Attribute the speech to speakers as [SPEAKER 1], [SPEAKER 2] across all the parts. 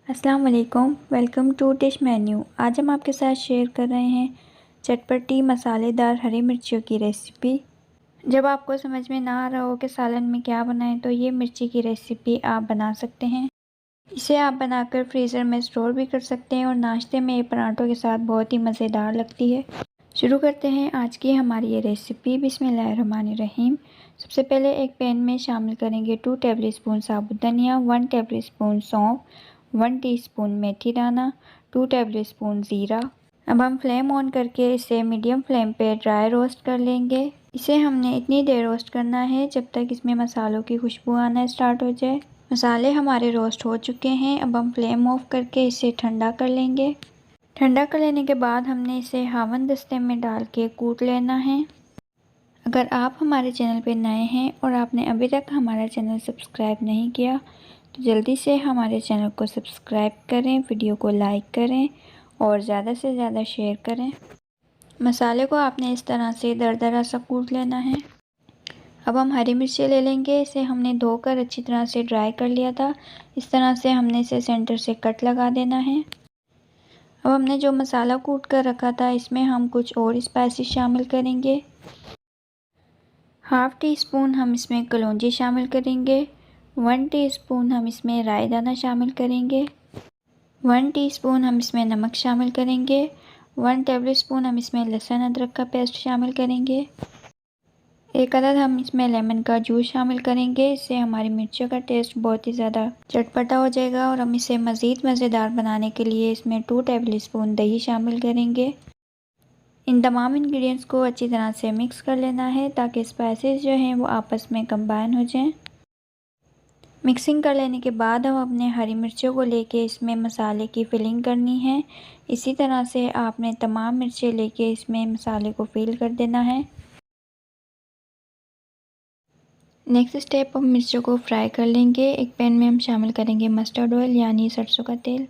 [SPEAKER 1] अस्सलाम वालेकुम, welcome to dish menu. आज हम आपके साथ शेयर कर रहे हैं चटपटी मसालेदार हरी मिर्चियों की रेसिपी। जब आपको समझ में ना आ रहा हो कि सालन में क्या बनाएं तो ये मिर्ची की रेसिपी आप बना सकते हैं। इसे आप बनाकर फ्रीज़र में स्टोर भी कर सकते हैं और नाश्ते में पराठों के साथ बहुत ही मज़ेदार लगती है। शुरू करते हैं आज की हमारी ये रेसिपी। बिस्मिल्लाहिर्रहमानिर्रहीम। सबसे पहले एक पैन में शामिल करेंगे 2 टेबलस्पून साबुत धनिया, 1 टेबलस्पून सौंफ, 1 टीस्पून मेथी दाना, 2 टेबलस्पून ज़ीरा। अब हम फ्लेम ऑन करके इसे मीडियम फ्लेम पे ड्राई रोस्ट कर लेंगे। इसे हमने इतनी देर रोस्ट करना है जब तक इसमें मसालों की खुशबू आना स्टार्ट हो जाए। मसाले हमारे रोस्ट हो चुके हैं। अब हम फ्लेम ऑफ करके इसे ठंडा कर लेंगे। ठंडा कर लेने के बाद हमने इसे हावन दस्ते में डाल के कूट लेना है। अगर आप हमारे चैनल पर नए हैं और आपने अभी तक हमारा चैनल सब्सक्राइब नहीं किया तो जल्दी से हमारे चैनल को सब्सक्राइब करें, वीडियो को लाइक करें और ज़्यादा से ज़्यादा शेयर करें। मसाले को आपने इस तरह से दरदरा सा कूट लेना है। अब हम हरी मिर्ची ले लेंगे। इसे हमने धोकर अच्छी तरह से ड्राई कर लिया था। इस तरह से हमने इसे सेंटर से कट लगा देना है। अब हमने जो मसाला कूट कर रखा था इसमें हम कुछ और स्पाइसेस शामिल करेंगे। हाफ़ टी स्पून हम इसमें कलौंजी शामिल करेंगे, 1 टीस्पून हम इसमें राई दाना शामिल करेंगे, 1 टीस्पून हम इसमें नमक शामिल करेंगे, 1 टेबलस्पून हम इसमें लहसुन अदरक का पेस्ट शामिल करेंगे, 1 अदद हम इसमें लेमन का जूस शामिल करेंगे। इससे हमारी मिर्चियों का टेस्ट बहुत ही ज़्यादा चटपटा हो जाएगा और हम इसे मज़ीद मज़ेदार बनाने के लिए इसमें 2 टेबलस्पून दही शामिल करेंगे। इन तमाम इंग्रेडिएंट्स को अच्छी तरह से मिक्स कर लेना है ताकि स्पाइसेस जो हैं वो आपस में कंबाइन हो जाएं। मिक्सिंग कर लेने के बाद हम अपने हरी मिर्चों को लेके इसमें मसाले की फिलिंग करनी है। इसी तरह से आपने तमाम मिर्चें लेके इसमें मसाले को फिल कर देना है। नेक्स्ट स्टेप हम मिर्चों को फ्राई कर लेंगे। एक पैन में हम शामिल करेंगे मस्टर्ड ऑयल यानी सरसों का तेल।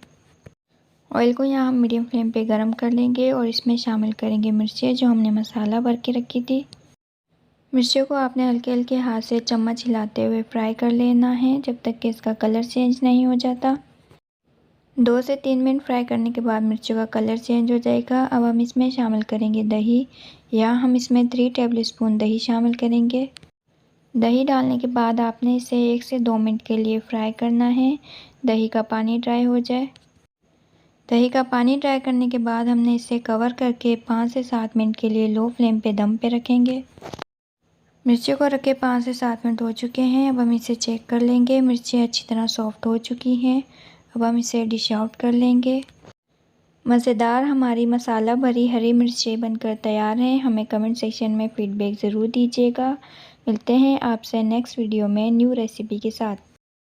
[SPEAKER 1] ऑयल को यहाँ हम मीडियम फ्लेम पे गरम कर लेंगे और इसमें शामिल करेंगे मिर्चें जो हमने मसाला भर के रखी थी। मिर्चों को आपने हल्के हल्के हाथ से चम्मच हिलाते हुए फ्राई कर लेना है जब तक कि इसका कलर चेंज नहीं हो जाता। 2 से 3 मिनट फ्राई करने के बाद मिर्चों का कलर चेंज हो जाएगा। अब हम इसमें शामिल करेंगे दही। यहाँ हम इसमें 3 टेबलस्पून दही शामिल करेंगे। दही डालने के बाद आपने इसे 1 से 2 मिनट के लिए फ्राई करना है। दही का पानी ड्राई हो जाए। दही का पानी ड्राई करने के बाद हमने इसे कवर करके 5 से 7 मिनट के लिए लो फ्लेम पे दम पे रखेंगे। मिर्चियों को रखे 5 से 7 मिनट हो चुके हैं। अब हम इसे चेक कर लेंगे। मिर्चें अच्छी तरह सॉफ्ट हो चुकी हैं। अब हम इसे डिश आउट कर लेंगे। मज़ेदार हमारी मसाला भरी हरी मिर्चें बनकर तैयार हैं। हमें कमेंट सेक्शन में फ़ीडबैक ज़रूर दीजिएगा। मिलते हैं आपसे नेक्स्ट वीडियो में न्यू रेसिपी के साथ।